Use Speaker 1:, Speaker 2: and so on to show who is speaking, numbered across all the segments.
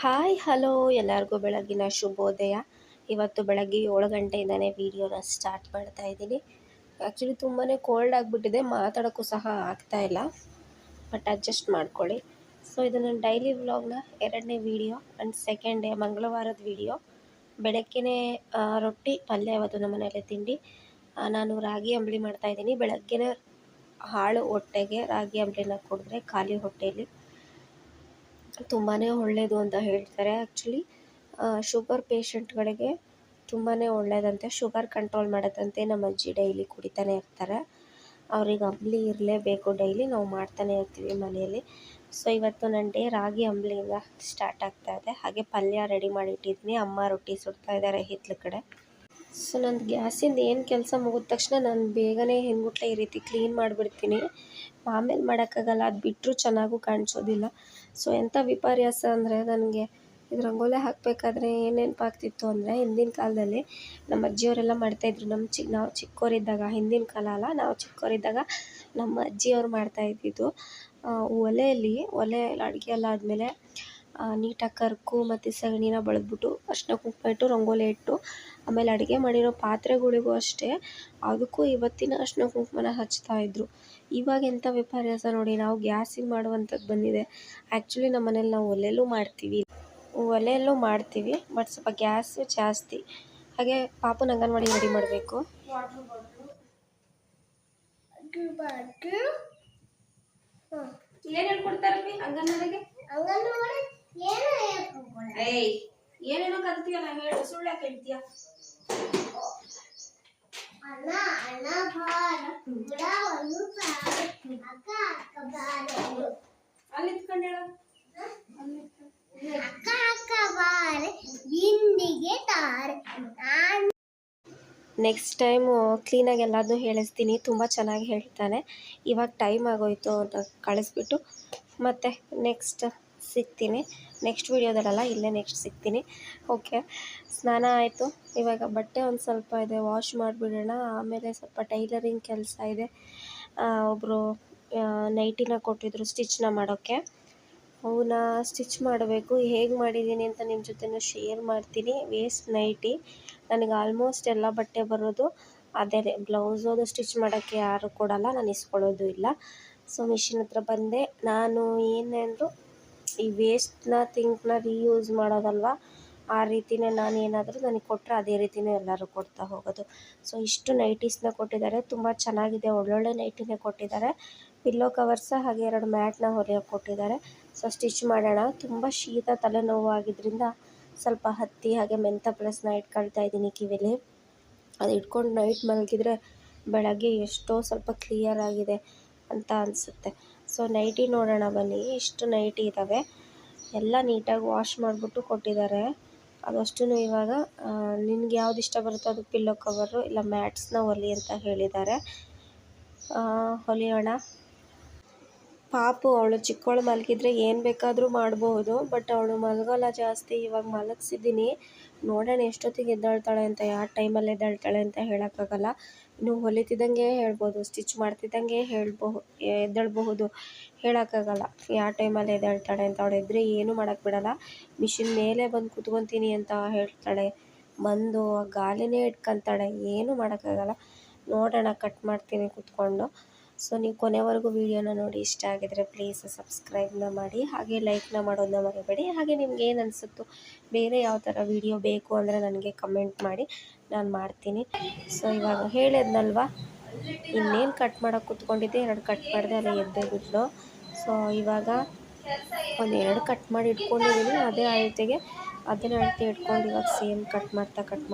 Speaker 1: Hi hello ಎಲ್ಲರಿಗೂ ಬೆಳಗಿನ ಶುಭೋದಯ. ಇವತ್ತು ಬೆಳಗ್ಗೆ 7 ಗಂಟೆಯಿಂದನೇ ವೀಡಿಯೋನ ಸ್ಟಾರ್ಟ್ ಮಾಡ್ತಾ ಇದ್ದೀನಿ. ಆ್ಯಕ್ಚುಲಿ ತುಂಬಾ ಕೋಲ್ಡ್ ಆಗಿಬಿಟ್ಟಿದೆ, ಮಾತಾಡೋಕ್ಕೂ ಸಹ ಆಗ್ತಾಯಿಲ್ಲ, ಬಟ್ ಅಡ್ಜಸ್ಟ್ ಮಾಡ್ಕೊಳ್ಳಿ. ಸೊ ಇದು ನನ್ನ ಡೈಲಿ ವ್ಲಾಗ್ನ 2ನೇ ವೀಡಿಯೋ ಆ್ಯಂಡ್ ಸೆಕೆಂಡ್ ಡೇ ಮಂಗಳವಾರದ ವೀಡಿಯೋ. ಬೆಳಗ್ಗೆನೇ ರೊಟ್ಟಿ ಪಲ್ಯ ಇವತ್ತು ನಮ್ಮ ಮನೆಯಲ್ಲೇ ತಿಂಡಿ. ನಾನು ರಾಗಿ ಅಂಬಲಿ ಮಾಡ್ತಾಯಿದ್ದೀನಿ. ಬೆಳಗ್ಗೆನೇ ಹಾಳು ಹೊಟ್ಟೆಗೆ ರಾಗಿ ಅಂಬಲಿನ ಕುಡಿದ್ರೆ ಖಾಲಿ ಹೊಟ್ಟೆಯಲ್ಲಿ ತುಂಬಾ ಒಳ್ಳೆಯದು ಅಂತ ಹೇಳ್ತಾರೆ. ಆ್ಯಕ್ಚುಲಿ ಶುಗರ್ ಪೇಷಂಟ್ಗಳಿಗೆ ತುಂಬಾ ಒಳ್ಳೆಯದಂತೆ, ಶುಗರ್ ಕಂಟ್ರೋಲ್ ಮಾಡೋದಂತೆ. ನಮ್ಮ ಅಜ್ಜಿ ಡೈಲಿ ಕುಡಿತಾನೆ ಇರ್ತಾರೆ. ಅವ್ರಿಗೆ ಅಂಬಲಿ ಇರಲೇಬೇಕು, ಡೈಲಿ ನಾವು ಮಾಡ್ತಾನೆ ಇರ್ತೀವಿ ಮನೆಯಲ್ಲಿ. ಸೊ ಇವತ್ತು ನನ್ನ ಡೇ ರಾಗಿ ಅಂಬಲಿಯಿಂದ ಸ್ಟಾರ್ಟ್ ಆಗ್ತಾ ಇದೆ. ಹಾಗೆ ಪಲ್ಯ ರೆಡಿ ಮಾಡಿ ಇಟ್ಟಿದ್ದೀನಿ. ಅಮ್ಮ ರೊಟ್ಟಿ ಸುಡ್ತಾ ಇದ್ದಾರೆ ಹಿತ್ತಲ ಕಡೆ. ಸೊ ನಂದು ಗ್ಯಾಸಿಂದ ಏನು ಕೆಲಸ ಮುಗಿದ ತಕ್ಷಣ ನಾನು ಬೇಗನೆ ಹೆಂಗುಟ್ಲೆ ಈ ರೀತಿ ಕ್ಲೀನ್ ಮಾಡಿಬಿಡ್ತೀನಿ. ಆಮೇಲೆ ಮಾಡೋಕ್ಕಾಗಲ್ಲ, ಅದು ಬಿಟ್ಟರೂ ಚೆನ್ನಾಗೂ ಕಾಣಿಸೋದಿಲ್ಲ. ಸೊ ಎಂಥ ವಿಪರ್ಯಾಸ ಅಂದರೆ, ನನಗೆ ಇದು ರಂಗೋಲಿ ಹಾಕಬೇಕಾದ್ರೆ ಏನು ನೆನಪಾಗ್ತಿತ್ತು ಅಂದರೆ, ಹಿಂದಿನ ಕಾಲದಲ್ಲಿ ನಮ್ಮ ಅಜ್ಜಿಯವರೆಲ್ಲ ಮಾಡ್ತಾಯಿದ್ರು. ನಾವು ಚಿಕ್ಕವರಿದ್ದಾಗ, ಹಿಂದಿನ ಕಾಲ ಅಲ್ಲ, ನಾವು ಚಿಕ್ಕವರಿದ್ದಾಗ ನಮ್ಮ ಅಜ್ಜಿಯವರು ಮಾಡ್ತಾಯಿದ್ದಿದ್ದು ಒಲೆಯಲ್ಲಿ ಅಡುಗೆ ಎಲ್ಲ ಆದಮೇಲೆ ನೀಟಾಗಿ ಕರ್ಕು ಮತ್ತು ಸಗಣಿನ ಬಳಿದ್ಬಿಟ್ಟು ಅರಿಶಿನ ಕುಂಕುಮ ಇಟ್ಟು ರಂಗೋಲಿ ಇಟ್ಟು ಆಮೇಲೆ ಅಡುಗೆ ಮಾಡಿರೋ ಪಾತ್ರೆಗಳಿಗೂ ಅಷ್ಟೇ, ಅದಕ್ಕೂ ಇವತ್ತಿನ ಅರಿಶಿನ ಕುಂಕುಮನ ಹಚ್ತಾಯಿದ್ರು. ಇವಾಗ ಎಂಥ ವಿಪರ್ಯಾಸ ನೋಡಿ, ನಾವು ಗ್ಯಾಸಿಗೆ ಮಾಡುವಂಥದ್ದು ಬಂದಿದೆ. ಆ್ಯಕ್ಚುಲಿ ನಮ್ಮ ಮನೇಲಿ ನಾವು ಒಲೆಯಲ್ಲೂ ಮಾಡ್ತೀವಿ, ಬಟ್ ಸ್ವಲ್ಪ ಗ್ಯಾಸು ಜಾಸ್ತಿ. ಹಾಗೆ ಪಾಪುನ ಅಂಗನವಾಡಿ ರೆಡಿ ಮಾಡಬೇಕು. ಏನು ಹೇಳ್ಕೊಡ್ತಾರಪ್ಪಿ ಅಂಗನವಾಡಿಗೆ? ಏನೇನೋ ಕಲ್ತೀಯಲ್ಲ, ಹೇಳು, ಸುಳ್ಳು ಹೇಳ್ತೀಯ? ಅಲ್ಲಿ ಇತ್ಕೊಂಡು ಹೇಳ. ನೆಕ್ಸ್ಟ್ ಟೈಮು ಕ್ಲೀನಾಗಿ ಎಲ್ಲದನ್ನೂ ಹೇಳಿಸ್ತೀನಿ. ತುಂಬ ಚೆನ್ನಾಗಿ ಹೇಳ್ತಾನೆ. ಇವಾಗ ಟೈಮ್ ಆಗೋಯ್ತು ಅಂತ ಕಳಿಸ್ಬಿಟ್ಟು ಮತ್ತೆ ನೆಕ್ಸ್ಟ್ ಸಿಗ್ತೀನಿ. ನೆಕ್ಸ್ಟ್ ವೀಡಿಯೋದಲ್ಲ, ಇಲ್ಲೇ ನೆಕ್ಸ್ಟ್ ಸಿಗ್ತೀನಿ. ಓಕೆ, ಸ್ನಾನ ಆಯಿತು. ಇವಾಗ ಬಟ್ಟೆ ಒಂದು ಸ್ವಲ್ಪ ಇದೆ, ವಾಶ್ ಮಾಡಿಬಿಡೋಣ. ಆಮೇಲೆ ಸ್ವಲ್ಪ ಟೈಲರಿಂಗ್ ಕೆಲಸ ಇದೆ. ಒಬ್ಬರು ನೈಟಿನ ಕೊಟ್ಟಿದ್ರು ಸ್ಟಿಚ್ನ ಮಾಡೋಕ್ಕೆ, ಅವನ್ನ ಸ್ಟಿಚ್ ಮಾಡಬೇಕು. ಹೇಗೆ ಮಾಡಿದ್ದೀನಿ ಅಂತ ನಿಮ್ಮ ಜೊತೆನೂ ಶೇರ್ ಮಾಡ್ತೀನಿ. ವೇಸ್ಟ್ ನೈಟಿ, ನನಗೆ ಆಲ್ಮೋಸ್ಟ್ ಎಲ್ಲ ಬಟ್ಟೆ ಬರೋದು ಅದೇ. ಬ್ಲೌಸೋದು ಸ್ಟಿಚ್ ಮಾಡೋಕ್ಕೆ ಯಾರು ಕೊಡಲ್ಲ, ನಾನು ಇಸ್ಕೊಳ್ಳೋದು ಇಲ್ಲ. ಸೊ ಮಿಷಿನ್ ಹತ್ರ ಬಂದೆ. ನಾನು ಏನೆಂದರೂ ಈ ವೇಸ್ಟ್ನ ಥಿಂಕ್ನ ರೀಯೂಸ್ ಮಾಡೋದಲ್ವ, ಆ ರೀತಿಯೇ ನಾನು ಏನಾದರೂ ನನಗೆ ಕೊಟ್ಟರೆ ಅದೇ ರೀತಿಯೇ ಎಲ್ಲರೂ ಕೊಡ್ತಾ ಹೋಗೋದು. ಸೊ ಇಷ್ಟು ನೈಟೀಸ್ನ ಕೊಟ್ಟಿದ್ದಾರೆ, ತುಂಬ ಚೆನ್ನಾಗಿದೆ, ಒಳ್ಳೊಳ್ಳೆ ನೈಟಿನೇ ಕೊಟ್ಟಿದ್ದಾರೆ. ಪಿಲ್ಲೋ ಕವರ್ಸ ಹಾಗೆ 2 ಮ್ಯಾಟ್ನ ಹೊಲಿಯೋಕ್ಕೆ ಕೊಟ್ಟಿದ್ದಾರೆ. ಸೊ ಸ್ಟಿಚ್ ಮಾಡೋಣ. ತುಂಬ ಶೀತ, ತಲೆನೋವು ಆಗಿದ್ದರಿಂದ ಸ್ವಲ್ಪ ಹತ್ತಿ ಹಾಗೆ ಮೆಂಥ ಪ್ಲಸ್ನ ಇಟ್ಕೊಳ್ತಾ ಇದ್ದೀನಿ ಕಿವಿಲಿ. ಅದು ಇಟ್ಕೊಂಡು ನೈಟ್ ಮಲಗಿದ್ರೆ ಬೆಳಗ್ಗೆ ಎಷ್ಟೋ ಸ್ವಲ್ಪ ಕ್ಲಿಯರ್ ಆಗಿದೆ ಅಂತ ಅನಿಸುತ್ತೆ. ಸೊ ನೈಟಿ ನೋಡೋಣ ಬನ್ನಿ. ಇಷ್ಟು ನೈಟಿ ಇದ್ದಾವೆ, ಎಲ್ಲ ನೀಟಾಗಿ ವಾಶ್ ಮಾಡಿಬಿಟ್ಟು ಕೊಟ್ಟಿದ್ದಾರೆ. ಅದಷ್ಟು ಇವಾಗ ನಿನ್ಗೆ ಯಾವ್ದು ಇಷ್ಟ ಬರುತ್ತೋ ಅದು ಪಿಲ್ಲೋ ಕವರು ಇಲ್ಲ ಮ್ಯಾಟ್ಸ್ನ ಹೊಲಿ ಅಂತ ಹೇಳಿದ್ದಾರೆ. ಹೊಲಿಯೋಣ. ಪಾಪು ಅವಳು ಚಿಕ್ಕವಳು ಮಲಗಿದ್ರೆ ಏನು ಬೇಕಾದರೂ ಮಾಡಬಹುದು, ಬಟ್ ಅವಳು ಮಲಗೋಲ್ಲ ಜಾಸ್ತಿ. ಇವಾಗ ಮಲಗಿಸಿದ್ದೀನಿ, ನೋಡೋಣ ಎಷ್ಟೊತ್ತಿಗೆ ಎದ್ದೇಳ್ತಾಳೆ ಅಂತ. ಯಾವ ಟೈಮಲ್ಲಿ ಎದ್ದೇಳ್ತಾಳೆ ಅಂತ ಹೇಳೋಕ್ಕಾಗಲ್ಲ. ಇನ್ನು ಹೊಲಿತಿದ್ದಂಗೆ ಹೇಳ್ಬೋದು, ಸ್ಟಿಚ್ ಮಾಡ್ತಿದ್ದಂಗೆ ಎದ್ದೇಳಬಹುದು, ಹೇಳೋಕ್ಕಾಗಲ್ಲ ಯಾವ ಟೈಮಲ್ಲಿ ಎದ್ದೇಳ್ತಾಳೆ ಅಂತ. ಅವಳು ಎದ್ದರೆ ಏನೂ ಮಾಡೋಕ್ಕೆ ಬಿಡಲ್ಲ. ಮಿಷಿನ್ ಮೇಲೆ ಬಂದು ಕುತ್ಕೊತೀನಿ ಅಂತ ಹೇಳ್ತಾಳೆ, ಬಂದು ಗಾಲಿನೇ ಇಟ್ಕೊತಾಳೆ, ಏನೂ ಮಾಡೋಕ್ಕಾಗಲ್ಲ. ನೋಡೋಣ, ಕಟ್ ಮಾಡ್ತೀನಿ ಕುತ್ಕೊಂಡು. ಸೊ ನೀವು ಕೊನೆವರೆಗೂ ವೀಡಿಯೋನ ನೋಡಿ. ಇಷ್ಟ ಆಗಿದರೆ ಪ್ಲೀಸ್ ಸಬ್ಸ್ಕ್ರೈಬ್ನ ಮಾಡಿ, ಹಾಗೆ ಲೈಕ್ನ ಮಾಡೋದನ್ನ ಮರಿಬೇಡಿ. ಹಾಗೆ ನಿಮ್ಗೆ ಏನು ಅನಿಸುತ್ತೋ, ಬೇರೆ ಯಾವ ಥರ ವೀಡಿಯೋ ಬೇಕು ಅಂದರೆ ನನಗೆ ಕಮೆಂಟ್ ಮಾಡಿ, ನಾನು ಮಾಡ್ತೀನಿ. ಸೊ ಇವಾಗ ಹೇಳಿದ್ನಲ್ವ, ಇನ್ನೇನು ಕಟ್ ಮಾಡೋಕ್ಕೆ ಕುತ್ಕೊಂಡಿದ್ದೆ, 2 ಕಟ್ ಮಾಡಿದೆ, ಅಲ್ಲಿ ಎದ್ದೇ ಬಿಟ್ಲು. ಸೊ ಇವಾಗ ಒಂದು 2 ಕಟ್ ಮಾಡಿ ಇಟ್ಕೊಂಡಿದ್ದೀನಿ. ಅದೇ ಅಳತೆಗೆ ಇಟ್ಕೊಂಡು ಇವಾಗ ಸೇಮ್ ಕಟ್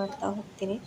Speaker 1: ಮಾಡ್ತಾ ಹೋಗ್ತೀನಿ.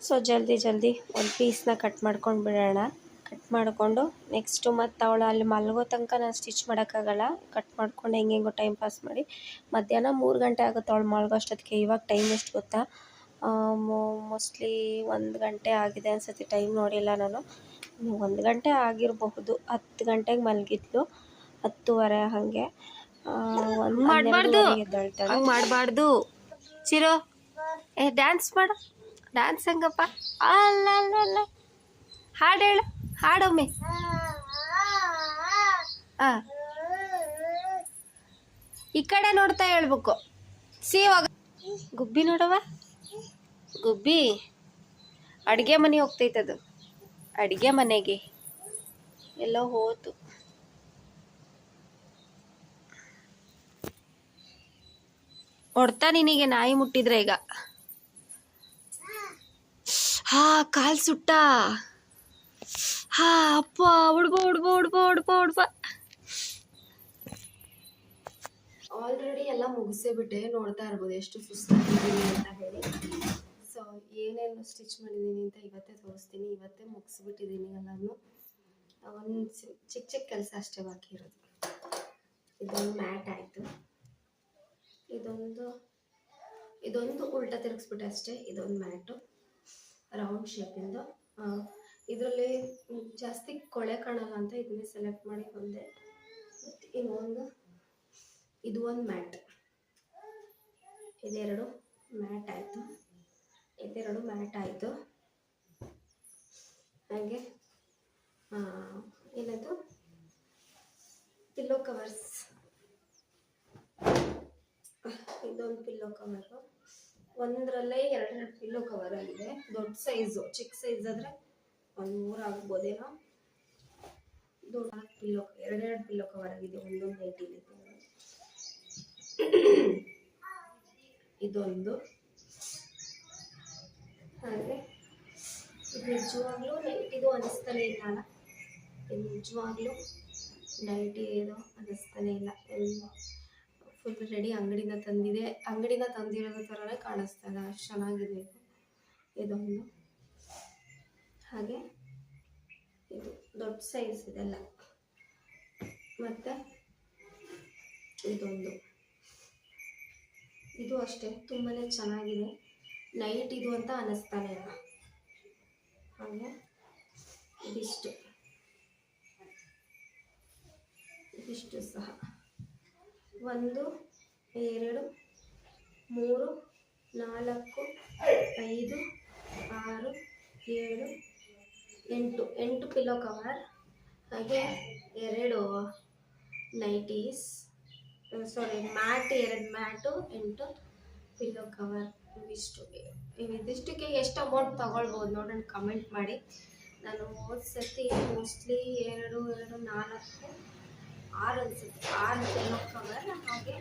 Speaker 1: ಸೊ ಜಲ್ದಿ ಒಂದು ಪೀಸ್ನ ಕಟ್ ಮಾಡ್ಕೊಂಡು ಬಿಡೋಣ. ಕಟ್ ಮಾಡಿಕೊಂಡು ನೆಕ್ಸ್ಟು ಮತ್ತು ಅವಳು ಅಲ್ಲಿ ಮಲಗೋ ತನಕ ನಾನು ಸ್ಟಿಚ್ ಮಾಡೋಕ್ಕಾಗಲ್ಲ. ಕಟ್ ಮಾಡ್ಕೊಂಡು ಹೆಂಗೆಂಗೋ ಟೈಮ್ ಪಾಸ್ ಮಾಡಿ ಮಧ್ಯಾಹ್ನ 3 ಗಂಟೆ ಆಗುತ್ತೆ ಅವಳು ಮಲಗೋ ಅಷ್ಟೊತ್ತಿಗೆ. ಇವಾಗ ಟೈಮ್ ಎಷ್ಟು ಗೊತ್ತಾ? ಮೋಸ್ಟ್ಲಿ 1 ಗಂಟೆ ಆಗಿದೆ ಅನ್ಸುತ್ತೆ, ಟೈಮ್ ನೋಡಿಲ್ಲ ನಾನು. 1 ಗಂಟೆ ಆಗಿರಬಹುದು. 10 ಗಂಟೆಗೆ ಮಲಗಿದ್ಲು, 10:30 ಹಾಗೆ. ಮಾಡಬಾರ್ದು ಚಿರೋ. ಡ್ಯಾನ್ಸ್ ಮಾಡು. ಡ್ಯಾನ್ಸ್ ಹೆಂಗಪ್ಪ? ಅಲ್ಲ ಹಾಡು ಹೇಳು, ಹಾಡೊಮ್ಮೆ. ಈ ಕಡೆ ನೋಡ್ತಾ ಹೇಳ್ಬೇಕು. ಇವಾಗ ಗುಬ್ಬಿ ನೋಡವ, ಗುಬ್ಬಿ ಅಡುಗೆ ಮನೆ ಹೋಗ್ತೈತದು. ಅಡುಗೆ ಮನೆಗೆ ಎಲ್ಲೋ ಹೋತು. ಹೊಡ್ತಾ ನಿನಗೆ ನಾಯಿ ಮುಟ್ಟಿದ್ರೆ ಈಗ. ಕಾಲ್ ಸುಟ್ಟ. ಅಪ್ಪ ಉಡ್ಬ. ಆಲ್ರೆಡಿ ಎಲ್ಲ ಮುಗಿಸೇಬಿಟ್ಟೆ. ನೋಡ್ತಾ ಇರ್ಬೋದು ಎಷ್ಟು ಸುಸ್ತಾಗಿದ್ದೀನಿ ಅಂತ ಹೇಳಿ. ಸೊ ಏನೇನು ಸ್ಟಿಚ್ ಮಾಡಿದ್ದೀನಿ ಅಂತ ಇವತ್ತೇ ತೋರಿಸ್ತೀನಿ. ಇವತ್ತೇ ಮುಗಿಸ್ಬಿಟ್ಟಿದ್ದೀನಿ ಎಲ್ಲನೂ. ಒಂದು ಚಿಕ್ಕ ಕೆಲಸ ಅಷ್ಟೇ ಬಾಕಿ ಇರೋದು. ಇದೊಂದು ಮ್ಯಾಟ್ ಆಯಿತು. ಇದೊಂದು ಉಲ್ಟಾ ತಿರುಗಿಸ್ಬಿಟ್ಟೆ ಅಷ್ಟೇ. ಇದೊಂದು ಮ್ಯಾಟು ರೌಂಡ್ ಶೇಪಿಂದು. ಇದರಲ್ಲಿ ಜಾಸ್ತಿ ಕೊಳೆ ಕಾಣಲ್ಲ ಅಂತ ಇದನ್ನೇ ಸೆಲೆಕ್ಟ್ ಮಾಡಿ ಬಂದೆ. ಮತ್ತು ಇದು ಒಂದು ಮ್ಯಾಟ್. ಇದೆರಡು ಮ್ಯಾಟ್ ಆಯಿತು. ಹಾಗೆ ಏನದು ಪಿಲ್ಲೋ ಕವರ್ಸ್. ಇದೊಂದು ಪಿಲ್ಲೋ ಕವರು. ಒಂದರಲ್ಲೇ 2 ಪಿಲ್ಲೋ ಕವರ್ ಆಗಿದೆ. ದೊಡ್ಡ ಸೈಜು, ಚಿಕ್ಕ ಸೈಜ್ ಆದರೆ 100 ಆಗ್ಬೋದೇನೋ. ದೊಡ್ಡ 2 ಪಿಲ್ಲೋ ಕವರ್ ಆಗಿದೆ. ಒಂದೊಂದು ನೈಟಿಲಿ ಇದೊಂದು. ಹಾಗೆ ಇದು ನಿಜವಾಗ್ಲೂ ನೈಟಿದು ಅನಿಸ್ತಾನೆ ಇಲ್ಲ ಅಲ್ಲ. ಇದು ನಿಜವಾಗ್ಲೂ ನೈಟಿ ಇದು ಅನಿಸ್ತಾನೆ ಇಲ್ಲ. ಫುಲ್ ರೆಡಿ ಅಂಗಡಿಯಿಂದ ತಂದಿರೋದು ಥರನೇ ಕಾಣಿಸ್ತಾ ಇದೆ. ಅಷ್ಟು ಚೆನ್ನಾಗಿದೆ ಇದೊಂದು. ಹಾಗೆ ಇದು ದೊಡ್ಡ ಸೈಜ್ ಇದೆಲ್ಲ. ಮತ್ತು ಇದು ಅಷ್ಟೇ ತುಂಬಾ ಚೆನ್ನಾಗಿದೆ. ನೈಟ್ ಇದು ಅಂತ ಅನ್ನಿಸ್ತಾನೆ ಇಲ್ಲ. ಹಾಗೆ ಇದಿಷ್ಟು ಸಹ 1 2 3 4 5 6 7 8 ಪಿಲ್ಲೋ ಕವರ್. ಹಾಗೆ 2 nighties, mat, 2 mat, 8 pillow cover. ಇದಿಷ್ಟಕ್ಕೆ ಎಷ್ಟು ಅಮೌಂಟ್ ತೊಗೊಳ್ಬೋದು ನೋಡೋಣ, ಕಮೆಂಟ್ ಮಾಡಿ. ನಾನು ಹೋದ ಸರ್ತಿ ಮೋಸ್ಟ್ಲಿ 2 4 6 ಅನಿಸುತ್ತೆ, 6 ಪಿಲ್ಲೋ ಕವರ್ ಹಾಗೆ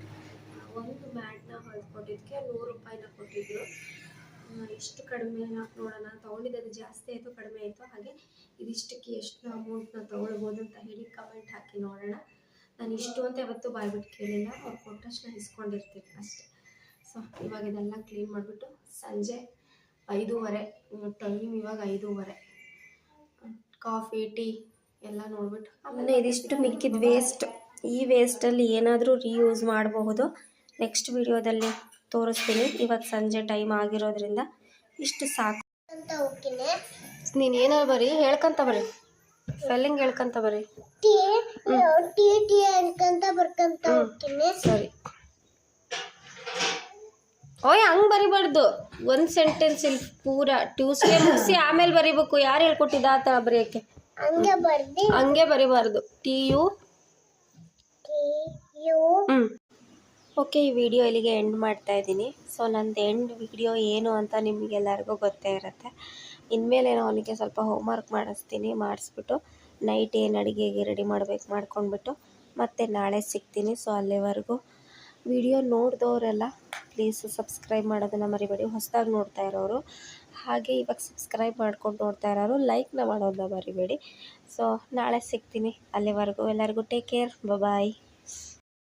Speaker 1: ಒಂದು ಮ್ಯಾಟ್ನ ಹೊಲ್ಕೊಟ್ಟಿದ್ದಕ್ಕೆ 100 ರೂಪಾಯಿನ ಕೊಟ್ಟಿದ್ರು. ಇಷ್ಟು ಕಡಿಮೆ ನೋಡೋಣ, ತೊಗೊಂಡಿದ್ದು ಜಾಸ್ತಿ ಆಯಿತು ಕಡಿಮೆ ಆಯಿತು. ಹಾಗೆ ಇದಿಷ್ಟಕ್ಕೆ ಎಷ್ಟು ಅಮೌಂಟ್ನ ತೊಗೊಳ್ಬೋದು ಅಂತ ಹೇಳಿ ಕಮೆಂಟ್ ಹಾಕಿ ನೋಡೋಣ. ನಾನು ಇಷ್ಟು ಅಂತ ಯಾವತ್ತೂ ಬಾಯ್ಬಿಟ್ಟು ಕೇಳಿಲ್ಲ. ಅವ್ರು ಕೊಟ್ಟಷ್ಟು ಇಸ್ಕೊಂಡಿರ್ತೀನಿ ಅಷ್ಟೇ. ಸೊ ಇವಾಗ ಇದೆಲ್ಲ ಕ್ಲೀನ್ ಮಾಡಿಬಿಟ್ಟು ಸಂಜೆ 5:30 ಟೈಮ್. ಇವಾಗ 5:30. ಕಾಫಿ ಟೀ ಎಲ್ಲ ನೋಡ್ಬಿಟ್ಟು ಆಮೇಲೆ ಇದಿಷ್ಟು ಮಿಕ್ಕಿದ ವೇಸ್ಟ್. ಈ ವೇಸ್ಟಲ್ಲಿ ಏನಾದರೂ ರೀಯೂಸ್ ಮಾಡಬಹುದು. ನೆಕ್ಸ್ಟ್ ವಿಡಿಯೋದಲ್ಲಿ ತೋರಿಸ್ತೀನಿ. ಇವಾಗ ಸಂಜೆ ಟೈಮ್ ಆಗಿರೋದ್ರಿಂದ ಇಷ್ಟು ಸಾಕು. ನೀನು ಏನಾರು ಬರೀ ಹೇಳ್ಕೊಂತ ಬರ್ರಿ, ಸ್ಪೆಲ್ಲಿಂಗ್ ಹೇಳ್ಕೊಂತ ಬರ್ರಿ. ಸರಿ. ಓಯ್ ಹಂಗೆ ಬರಿಬಾರ್ದು. ಒಂದು ಸೆಂಟೆನ್ಸ್ ಇಲ್ಲಿ ಪೂರ ಟ್ಯೂಸ್ಡೇ ಮುಗಿಸಿ ಆಮೇಲೆ ಬರಿಬೇಕು. ಯಾರು ಹೇಳ್ಕೊಟ್ಟಿದ್ದ ಆ ಥರ ಬರೆಯೋಕ್ಕೆ? ಹಂಗೆ ಬರಿಬಾರ್ದು. TU. ಓಕೆ, ಈ ವಿಡಿಯೋ ಇಲ್ಲಿಗೆ ಎಂಡ್ ಮಾಡ್ತಾ ಇದ್ದೀನಿ. ಸೊ ನಂದು ಎಂಡ್ ವಿಡಿಯೋ ಏನು ಅಂತ ನಿಮಗೆಲ್ಲರಿಗೂ ಗೊತ್ತೇ ಇರುತ್ತೆ. ಇನ್ಮೇಲೇನೋ ಅವನಿಗೆ ಸ್ವಲ್ಪ ಹೋಮ್ವರ್ಕ್ ಮಾಡಿಸ್ಬಿಟ್ಟು ನೈಟ್ ಏನು ಅಡುಗೆಗೆ ರೆಡಿ ಮಾಡ್ಕೊಂಡ್ಬಿಟ್ಟು ಮತ್ತೆ ನಾಳೆ ಸಿಗ್ತೀನಿ. ಸೊ ಅಲ್ಲಿವರೆಗೂ ವಿಡಿಯೋ ನೋಡಿದವರೆಲ್ಲ ಪ್ಲೀಸ್ ಸಬ್ಸ್ಕ್ರೈಬ್ ಮಾಡೋದನ್ನು ಮರಿಬೇಡಿ. ಹೊಸದಾಗಿ ನೋಡ್ತಾ ಇರೋರು ಹಾಗೆ ಇವಾಗ ಸಬ್ಸ್ಕ್ರೈಬ್ ಮಾಡ್ಕೊಂಡು ನೋಡ್ತಾ ಇರೋರು ಲೈಕ್ನ ಮಾಡೋದನ್ನ ಮರಿಬೇಡಿ. ಸೊ ನಾಳೆ ಸಿಗ್ತೀನಿ. ಅಲ್ಲಿವರೆಗೂ ಎಲ್ಲರಿಗೂ ಟೇಕ್ ಕೇರ್. ಬಾಯ್.